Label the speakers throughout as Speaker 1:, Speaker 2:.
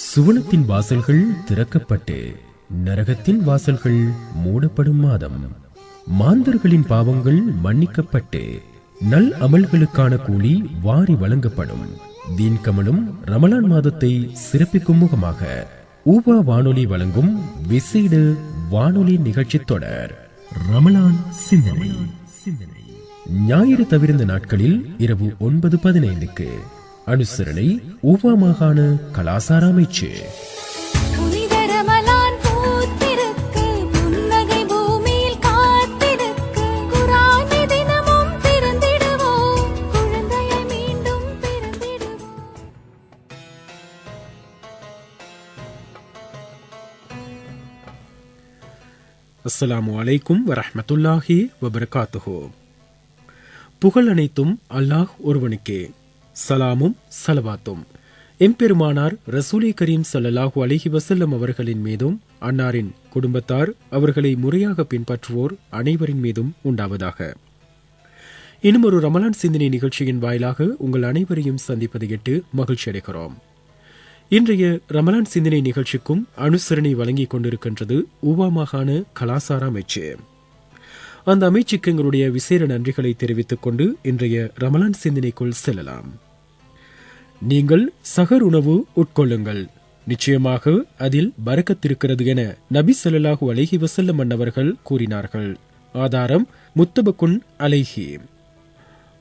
Speaker 1: சுவனத்தின் வாசல்கள் திறக்கப்பட்டு நரகத்தின் வாசல்கள் மூடப்படும் மாதம். மாந்தர்களின் பாவங்கள் மன்னிக்கப்பட்டு நல் அமல்களுக்கான கூலி வாரி வழங்கப்படும். தீன் கமலும் ரமலான் மாதத்தை சிறப்பிக்கும் முகமாக ஊபா வானொலி வழங்கும் விசேட வானொலி நிகழ்ச்சி தொடர் ரமலான் சிந்தனை. ஞாயிறு தவிர்ந்த நாட்களில் இரவு 9:15 அனுசரணை ஊபா மாகாண கலாசார அமைச்சு. அஸ்ஸலாமு அலைக்கும் வரஹ்மத்துல்லாஹி வபரகாத்துஹு. புகழ் அனைத்தும் அல்லாஹ் ஒருவனுக்கே. சலாமும் சலவாத்தும் எம்பெருமானார் ரசூலே கரீம் ஸல்லல்லாஹு அலைஹி வஸல்லம் அவர்களின் மீதும் அன்னாரின் குடும்பத்தார் அவர்களை முறையாக பின்பற்றுவோர் அனைவரின் மீதும் உண்டாவதாக. இன்னும் ஒரு ரமலான் சிந்தனை நிகழ்ச்சியின் வாயிலாக உங்கள் அனைவரையும் சந்திப்பதை எட்டு மகிழ்ச்சி அடைகிறோம். இன்றைய ரமலான் சிந்தனை நிகழ்ச்சிக்கும் அனுசரணை வழங்கிக் கொண்டிருக்கின்றது ஊபா மாகாண கலாசார அமைச்சு. அந்த அமைச்சுக்கு எங்களுடைய விசேட நன்றிகளை தெரிவித்துக் கொண்டு இன்றைய ரமலான் சிந்தனைக்குள் செல்லலாம். நீங்கள் சஹர் உணவு உட்கொள்ளுங்கள், நிச்சயமாக அதில் பரக்கத்திருக்கிறது என நபி ஸல்லல்லாஹு அலைஹி வஸல்லம் அன்னவர்கள் கூறினார்கள். ஆதாரம் முத்தபக்குன் அலைஹி.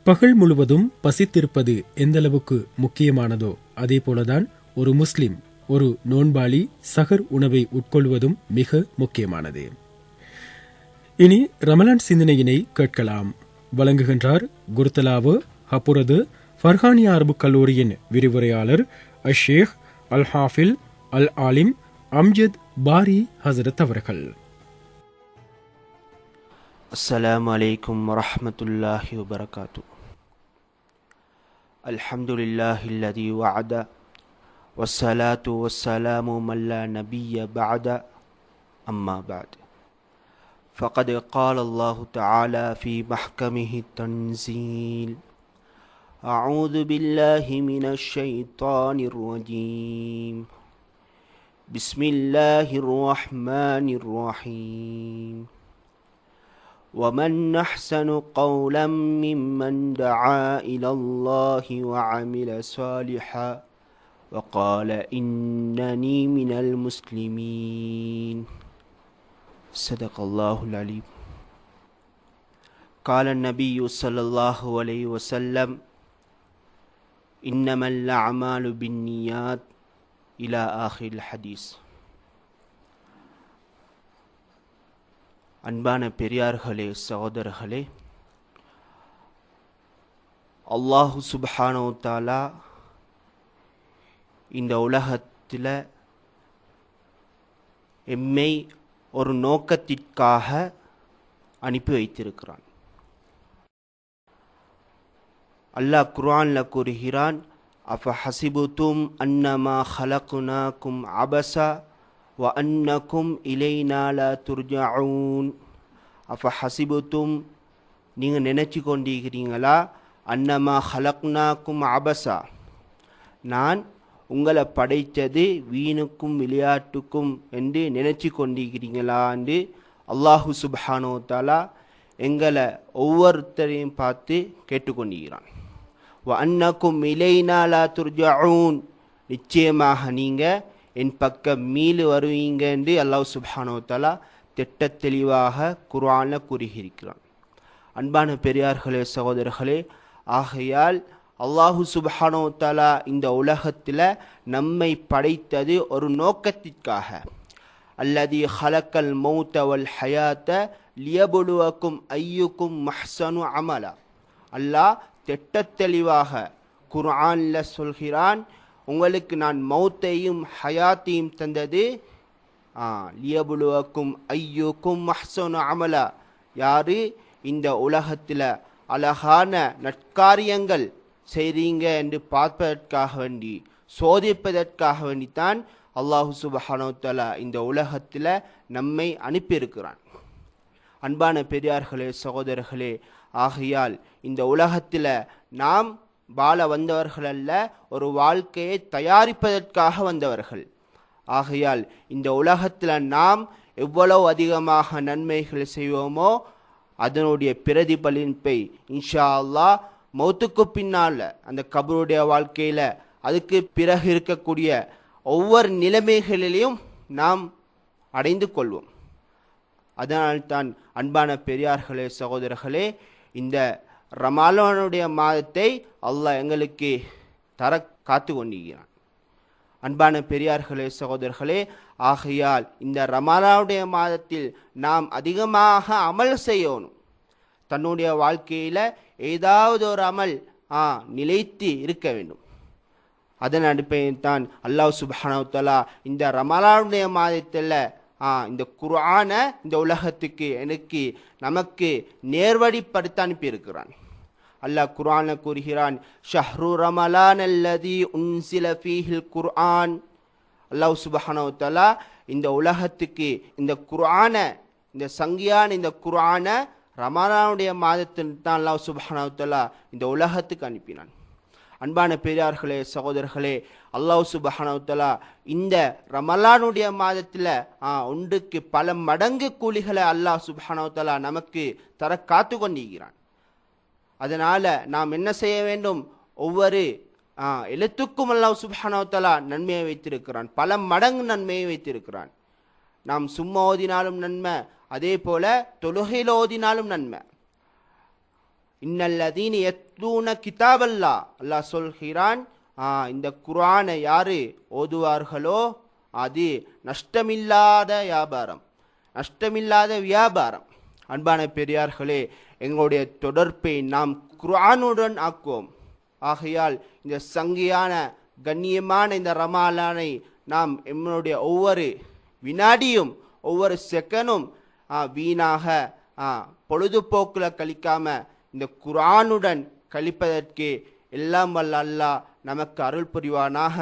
Speaker 1: பகல் முழுவதும் பசித்திருப்பது எந்தளவுக்கு முக்கியமானதோ அதே போலதான் ஒரு முஸ்லிம், ஒரு நோன்பாளி சஹர் உணவை உட்கொள்வதும் மிக முக்கியமானது. இனி ரமலான் சிந்தனையினை கேட்கலாம். வழங்குகின்றார் குருத்தலாவு ஹப்புரது ஃபர்ஹானியா அரபு கல்லூரியின் விரிவுரையாளர் அஷேக் அல் ஹாஃபில் அல் ஆலிம் அம்ஜத் பாரி ஹசரத் அவர்கள்.
Speaker 2: அஸ்ஸலாமு அலைக்கும் வரஹ்மத்துல்லாஹி வபரகாத்துஹு. அல்ஹம்துலில்லாஹில்லதி வஅத வஸ்ஸலாத்து வஸ்ஸலாமு மல்லா நபிய்ய பஅத அம்மா பஅத். فقد قال الله تعالى في محكمه التنزيل أعوذ بالله من الشيطان الرجيم بسم الله الرحمن الرحيم ومن أحسن قولا ممن دعا إلى الله وعمل صالحا وقال إنني من المسلمين صدق الله العليم. قال النبي صلى الله عليه وسلم إنما الأعمال بالنيات إلى آخر الحديث. அன்பான பெரியார்களே, சகோதரர்களே, அல்லாஹு சுப்ஹானஹு வ தஆலா இந்த உலகத்தில் எம்மை ஒரு நோக்கத்திற்காக அனுப்பி வைத்திருக்கிறான். அல்லாஹ் குர்ஆனில் கூறுகிறான், அஃப ஹஸிபுதும் அன்னமா ஹலக்னாக்கும் அபஸா வ அன்னக்கும் இலைனா லா துர்ஜஊன். அஃப ஹஸிபுதும், நீங்கள் நினைச்சு கொண்டிருக்கிறீங்களா, அன்னமா ஹலக்னாக்கும் அபஸா, நான் உங்களை படைத்தது வீணுக்கும் விளையாட்டுக்கும் என்று நினைச்சு கொண்டிருக்கிறீங்களா என்று அல்லாஹு சுப்ஹானஹு வ தஆலா எங்களை ஒவ்வொருத்தரையும் பார்த்து கேட்டுக்கொண்டிருக்கிறான். வ அன்னக்கும் இலைனா லா துர்ஜஊன், நிச்சயமாக நீங்கள் என் பக்கம் மீளு வருவீங்க என்று அல்லாஹ் சுப்ஹானஹு வ தஆலா திட்ட தெளிவாக குர்ஆனில் கூறியிருக்கிறான். அன்பான பெரியார்களே, சகோதரர்களே, ஆகையால் அல்லாஹு சுப்ஹானஹு வ தஆலா இந்த உலகத்தில் நம்மை படைத்தது ஒரு நோக்கத்திற்காக. அல்லதி ஹலக்கல் மௌத வல் ஹயாத்த லியபுலுவக்கும் ஐயுக்கும் மஹ்சனு அமலா. அல்லாஹ் திட்டத் தெளிவாக குர்ஆனில் சொல்கிறான், உங்களுக்கு நான் மௌத்தையும் ஹயாத்தையும் தந்தது லியபுலுவக்கும் ஐயுக்கும் மஹ்சனு அமலா. யாரு இந்த உலகத்தில் அழகான நற்காரியங்கள் செய்றீங்க என்று பார்ப்பதற்காக வேண்டி, சோதிப்பதற்காக வேண்டித்தான் அல்லாஹு சுப்ஹானஹு வ தஆலா இந்த உலகத்தில் நம்மை அனுப்பியிருக்கிறான். அன்பான பெரியார்களே, சகோதரர்களே, ஆகையால் இந்த உலகத்தில் நாம் வாழ வந்தவர்கள் அல்ல, ஒரு வாழ்க்கையை தயாரிப்பதற்காக வந்தவர்கள். ஆகையால் இந்த உலகத்தில் நாம் எவ்வளவு அதிகமாக நன்மைகள் செய்வோமோ அதனுடைய பிரதிபலிப்பை இன்ஷா அல்லாஹ் மௌத்துக்கு பின்னால் அந்த கபருடைய வாழ்க்கையில் அதுக்கு பிறகு இருக்கக்கூடிய ஒவ்வொரு நிலைமைகளிலையும் நாம் அடைந்து கொள்வோம். அதனால்தான் அன்பான பெரியார்களே சகோதரர்களே, இந்த ரமலானுடைய மாதத்தை அல்லாஹ் எங்களுக்கு தர காத்து கொண்டிருக்கிறான். அன்பான பெரியார்களே சகோதரர்களே, ஆகையால் இந்த ரமலானுடைய மாதத்தில் நாம் அதிகமாக அமல் செய்யணும். தன்னுடைய வாழ்க்கையில் ஏதாவது ஒரு அமல் நிலைத்து இருக்க வேண்டும். அதன் அடிப்படையில் தான் அல்லாஹ் சுப்ஹானஹு வ தஆலா இந்த ரமலானுடைய மாதத்தில் இந்த குர்ஆனை இந்த உலகத்துக்கு நமக்கு நேர்வழிப்படுத்த அனுப்பியிருக்கிறான். அல்லாஹ் குர்ஆனை கூறுகிறான், ஷஹ்ரு ரமலான் அல்லதி உன்சில ஃபீஹில் குர்ஆன். அல்லாஹ் சுப்ஹானஹு வ தஆலா இந்த உலகத்துக்கு இந்த குர்ஆனை, இந்த சங்கியான இந்த குர்ஆனை ரமலானுடைய மாதத்தில் தான் அல்லாஹ் சுப்ஹானஹு வ தஆலா இந்த உலகத்துக்கு அனுப்பினான். அன்பான பெரியார்களே சகோதரர்களே, அல்லாஹ் சுப்ஹானஹு வ தஆலா இந்த ரமலானுடைய மாதத்தில் ஒன்றுக்கு பல மடங்கு கூலிகளை அல்லாஹ் சுப்ஹானஹு வ தஆலா நமக்கு தர காத்து கொண்டிருக்கிறான். அதனால் நாம் என்ன செய்ய வேண்டும்? ஒவ்வொரு எழுத்துக்கும் அல்லாஹ் சுப்ஹானஹு வ தஆலா நன்மையை வைத்திருக்கிறான், பல மடங்கு நன்மையை வைத்திருக்கிறான். நாம் சும்மா ஓதினாலும் நன்மை, அதே போல தொழுகையில் ஓதினாலும் நன்மை. இன்னல்லதீன யத்லூன கிதாபல்லா, அல்லாஹ் சொல்கிறான், இந்த குர்ஆனை யாரு ஓதுவார்களோ அது நஷ்டமில்லாத வியாபாரம். அன்பான பெரியார்களே, எங்களுடைய தொடர்பை நாம் குர்ஆனுடன் ஆக்குவோம். ஆகையால் இந்த சங்கியான கண்ணியமான இந்த ரமலானை நாம் எங்களுடைய ஒவ்வொரு வினாடியும் ஒவ்வொரு செகண்டும் வீணாக பொழுதுபோக்கில் கழிக்காம இந்த குர்ஆனுடன் கழிப்பதற்கு எல்லாம் வல்ல அல்லாஹ் நமக்கு அருள் புரிவானாக.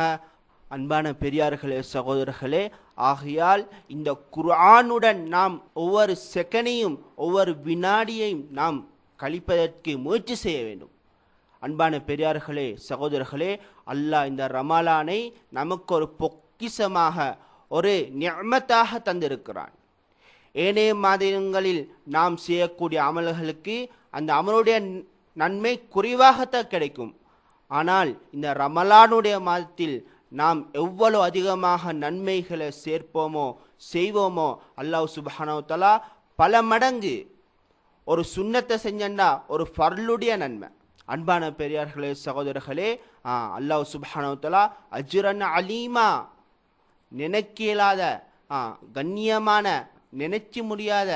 Speaker 2: அன்பான பெரியார்களே சகோதரர்களே, ஆகையால் இந்த குர்ஆனுடன் நாம் ஒவ்வொரு செகண்டையும் ஒவ்வொரு வினாடியையும் நாம் கழிப்பதற்கு முயற்சி செய்ய வேண்டும். அன்பான பெரியார்களே சகோதரர்களே, அல்லாஹ் இந்த ரமலானை நமக்கு ஒரு பொக்கிஷமாக, ஒரு நிஅமத்தாக தந்திருக்கிறான். ஏனைய மாதங்களில் நாம் செய்யக்கூடிய அமல்களுக்கு அந்த அமலுடைய நன்மை குறைவாகத்தான் கிடைக்கும். ஆனால் இந்த ரமலானுடைய மாதத்தில் நாம் எவ்வளவு அதிகமாக நன்மைகளை சேர்ப்போமோ செய்வோமோ அல்லாஹ் சுப்ஹானஹு வ தஆலா பல மடங்கு ஒரு சுன்னத்தை செஞ்சா ஒரு ஃபர்லுடைய நன்மை. அன்பான பெரியார்களே சகோதரர்களே, அல்லாஹ் சுப்ஹானஹு வ தஆலா அஜ்ரன் அலீமா, நினைக்கலாத கண்ணியமான, நினைச்சு முடியாத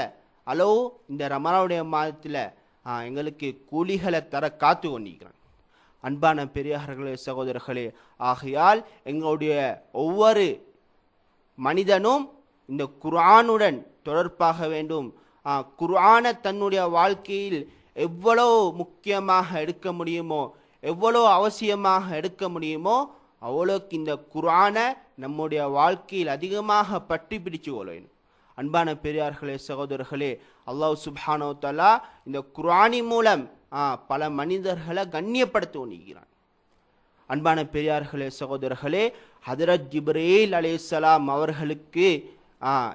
Speaker 2: அளவு இந்த ரமலானுடைய மாதத்தில் எங்களுக்கு கூலிகளை தர காத்து கொண்டிருக்கிறான். அன்பான பெரியார்களே சகோதரர்களே, ஆகையால் எங்களுடைய ஒவ்வொரு மனிதனும் இந்த குர்ஆனுடன் தொடர்பாக வேண்டும். குர்ஆனை தன்னுடைய வாழ்க்கையில் எவ்வளவு முக்கியமாக எடுக்க முடியுமோ, எவ்வளவு அவசியமாக எடுக்க முடியுமோ அவ்வளோக்கு இந்த குர்ஆனை நம்முடைய வாழ்க்கையில் அதிகமாக பற்றி பிடிச்சு கொள்ள வேண்டும். அன்பான பெரியார்களே சகோதரர்களே, அல்லாஹ் சுப்ஹானஹு வ தஆலா இந்த குர்ஆனின் மூலம் பல மனிதர்களை கண்ணியப்படுத்த உணிகிறான். அன்பான பெரியார்களே சகோதரர்களே, ஹதரத் ஜிப்ரீல் அலைஹிஸ்ஸலாம் அவர்களுக்கு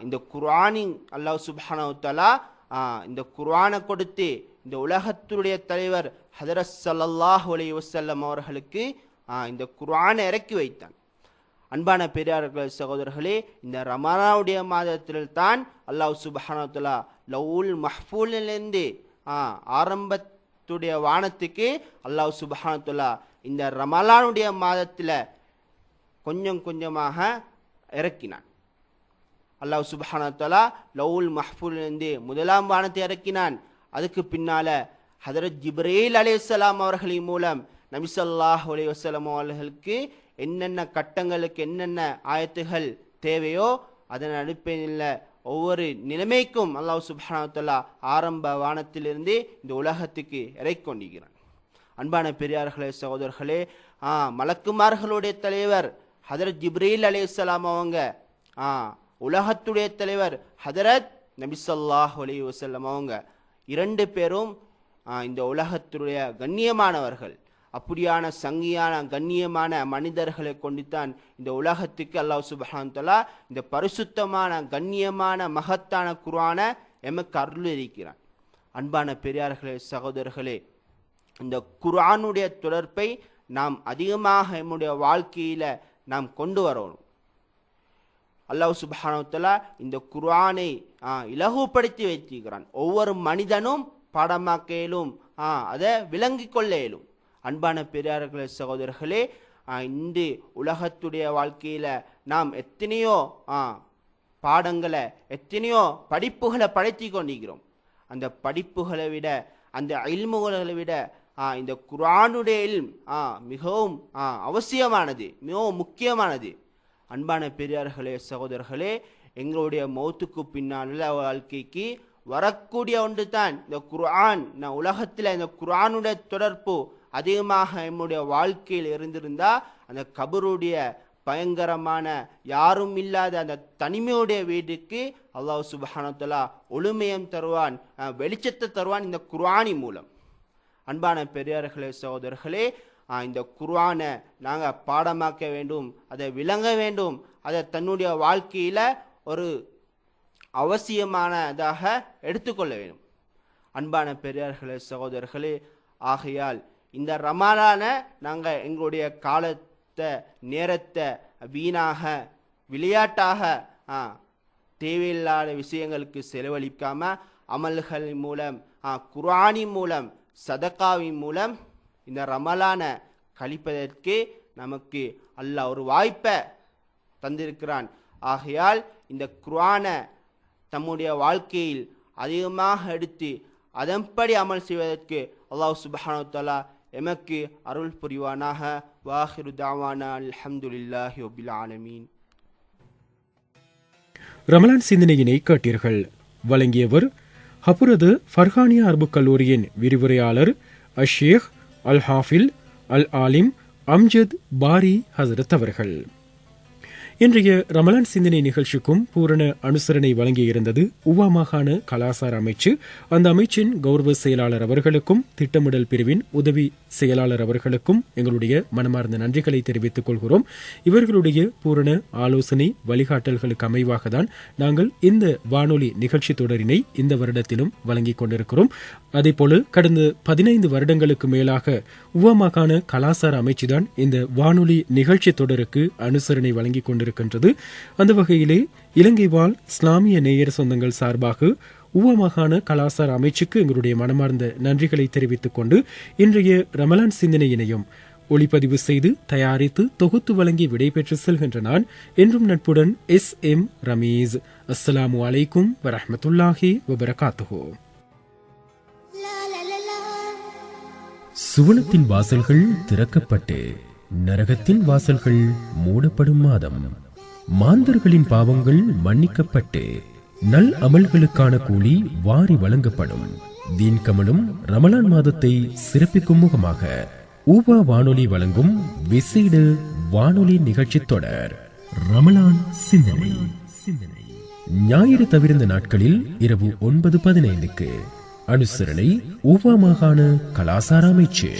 Speaker 2: இந்த குர்ஆனின் அல்லாஹ் சுப்ஹானஹு வ தஆலா இந்த குர்ஆனை கொடுத்து இந்த உலகத்துடைய தலைவர் ஹதரத் ஸல்லல்லாஹு அலைஹி வஸல்லம் அவர்களுக்கு இந்த குர்ஆனை இறக்கி வைத்தான். அன்பான பெரியார்களே சகோதரர்களே, இந்த ரமலானுடைய மாதத்தில் தான் அல்லாஹ் சுப்ஹானஹு வ தஆலா லவ்வுல் மஹ்ஃபூலிலிருந்து ஆரம்பத்துடைய வானத்துக்கு அல்லாஹ் சுப்ஹானஹு வ தஆலா இந்த ரமலானுடைய மாதத்தில் கொஞ்சம் கொஞ்சமாக இறக்கினான். அல்லாஹ் சுப்ஹானஹு வ தஆலா லவ்வுல் மஹ்ஃபூலிலிருந்து முதலாம் வானத்தை இறக்கினான். அதுக்கு பின்னால் ஹதரத் ஜிப்ரீல் அலைஹிஸ்ஸலாம் அவர்களின் மூலம் நபி ஸல்லல்லாஹு அலைஹி வஸல்லம் அவர்களுக்கு என்னென்ன கட்டங்களுக்கு என்னென்ன ஆயத்துகள் தேவையோ அதன் அடிப்படையில் ஒவ்வொரு நிலைமைக்கும் அல்லாஹ் சுப்ஹானஹு வ தஆலா ஆரம்ப வானத்திலிருந்து இந்த உலகத்துக்கு இறக்கிக்கொண்டிருக்கிறான். அன்பான பெரியார்களே சகோதரர்களே, மலக்குமார்களுடைய தலைவர் ஹதரத் ஜிப்ரீல் அலைஹிஸ்ஸலாம் அவங்க, உலகத்துடைய தலைவர் ஹதரத் நபி ஸல்லல்லாஹு அலைஹி வஸல்லம் அவங்க, இரண்டு பேரும் இந்த உலகத்துடைய கண்ணியமானவர்கள். அப்படியான சங்கியான கண்ணியமான மனிதர்களை கொண்டுதான் இந்த உலகத்துக்கு அல்லாஹ் சுப்ஹானஹு வ தஆலா இந்த பரிசுத்தமான கண்ணியமான மகத்தான குர்ஆனை எமக்கு அருளியிருக்கிறான். அன்பான பெரியார்களே, சகோதரர்களே, இந்த குர்ஆனுடைய தொடர்பை நாம் அதிகமாக நம்முடைய வாழ்க்கையில நாம் கொண்டு வரணும். அல்லாஹ் சுப்ஹானஹு வ தஆலா இந்த குர்ஆனை இலகுப்படுத்தி வைத்திருக்கிறான். ஒவ்வொரு மனிதனும் பாடமாக்க இயலும், அதை விளங்கிக் கொள்ள இயலும். அன்பான பெரியார்களே, சகோதரர்களே, இந்த உலகத்துடைய வாழ்க்கையில நாம் எத்தனையோ பாடங்களை எத்தனையோ படிப்புகளை படைத்து கொண்டிருக்கிறோம். அந்த படிப்புகளை விட அந்த இல்முகளை விட இந்த குர்ஆனுடைய இல்ம் மிகவும் அவசியமானது, மிகவும் முக்கியமானது. அன்பான பெரியார்களே, சகோதரர்களே, எங்களுடைய மௌத்துக்கு பின்னால் வாழ்க்கைக்கு வரக்கூடிய ஒன்று தான் இந்த குர்ஆன். உலகத்தில் இந்த குர்ஆனுடைய தொடர்பு அதிகமாக நம்முடைய வாழ்க்கையில் இருந்திருந்தா அந்த கபருடைய பயங்கரமான யாரும் இல்லாத அந்த தனிமையுடைய வீட்டுக்கு அல்லாஹ் சுப்ஹானஹு வ தஆலா ஒளிமயம் தருவான், வெளிச்சத்தை தருவான் இந்த குர்ஆனின் மூலம். அன்பான பெரியார்களே, சகோதரர்களே, இந்த குர்ஆனை நாங்கள் பாடமாக்க வேண்டும், அதை விளங்க வேண்டும், அதை தன்னுடைய வாழ்க்கையில் ஒரு அவசியமானதாக எடுத்துக்கொள்ள வேண்டும். அன்பான பெரியார்களே, சகோதரர்களே, ஆகையால் இந்த ரமலானை நாங்கள் எங்களுடைய காலத்தை நேரத்தை வீணாக விளையாட்டாக தேவையில்லாத விஷயங்களுக்கு செலவழிக்காம அமல்களின் மூலம் குர்ஆனின் மூலம் சதகாவின் மூலம் இந்த ரமலானை கழிப்பதற்கு நமக்கு அல்லாஹ் ஒரு வாய்ப்பை தந்திருக்கிறான். ஆகையால் இந்த குர்ஆனை தம்முடைய வாழ்க்கையில் அதிகமாக எடுத்து அதன்படி அமல் செய்வதற்கு அல்லாஹ் சுப்ஹானஹு வ தஆலா எமக்கு அருள் புரிவானாக. வாஹிரு தஅவானா அல்ஹம்துலில்லாஹி ரப்பில் ஆலமீன்.
Speaker 1: ரமலான் சிந்தனையினை கேட்டீர்கள். வழங்கியவர் ஹபுரது ஃபர்ஹானியா அரபுக் கல்லூரியின் விரிவுரையாளர் அஷேக் அல் ஹாஃபில் அல் ஆலிம் அம்ஜத் பாரி ஹசரத் அவர்கள். இன்றைய ரமலான் சிந்தனை நிகழ்ச்சிக்கும் பூரண அனுசரணை வழங்கியிருந்தது உவா மாகாண கலாசார அமைச்சு. அந்த அமைச்சின் கௌரவ செயலாளர் அவர்களுக்கும் திட்டமிடல் பிரிவின் உதவி செயலாளர் அவர்களுக்கும் எங்களுடைய மனமார்ந்த நன்றிகளை தெரிவித்துக் கொள்கிறோம். இவர்களுடைய பூரண ஆலோசனை வழிகாட்டல்களுக்கு அமைவாகத்தான் நாங்கள் இந்த வானொலி நிகழ்ச்சி தொடரினை இந்த வருடத்திலும் வழங்கிக் கொண்டிருக்கிறோம். அதேபோல கடந்த 15 வருடங்களுக்கு மேலாக உவா மாகாண கலாசார அமைச்சுதான் இந்த வானொலி நிகழ்ச்சி தொடருக்கு அனுசரணை வழங்கிக் கொண்டிருக்கின்றது. அந்த வகையிலே இலங்கை வாழ் இஸ்லாமிய நேயர் சொந்தங்கள் சார்பாக உவா மாகாண கலாசார அமைச்சுக்கு எங்களுடைய மனமார்ந்த நன்றிகளை தெரிவித்துக் கொண்டு இன்றைய ரமலான் சிந்தனையினையும் ஒளிப்பதிவு செய்து தயாரித்து தொகுத்து வழங்கி விடைபெற்று செல்கின்ற நான் என்றும் நட்புடன் SM ரமீஸ். அஸ்ஸலாமு அலைக்கும் வரஹ்மத்துல்லாஹி வபரகாத்துஹு.
Speaker 3: சுவனத்தின் வாசல்கள் திறக்கப்பட்டு நரகத்தின் வாசல்கள் மூடப்படும் மாதம். மாந்தர்களின் பாவங்கள் மன்னிக்கப்பட்டு நல் அமல்களுக்கான கூலி வாரி வழங்கப்படும். தீன் கமலும் ரமலான் மாதத்தை சிறப்பிக்கும் முகமாக ஊபா வானொலி வழங்கும் விசேட வானொலி நிகழ்ச்சி தொடர் ரமலான் சிந்தனை. ஞாயிறு தவிர்ந்த நாட்களில் இரவு 9:15 அனுசரணை ஊபா மாகாண கலாசார அமைச்சு.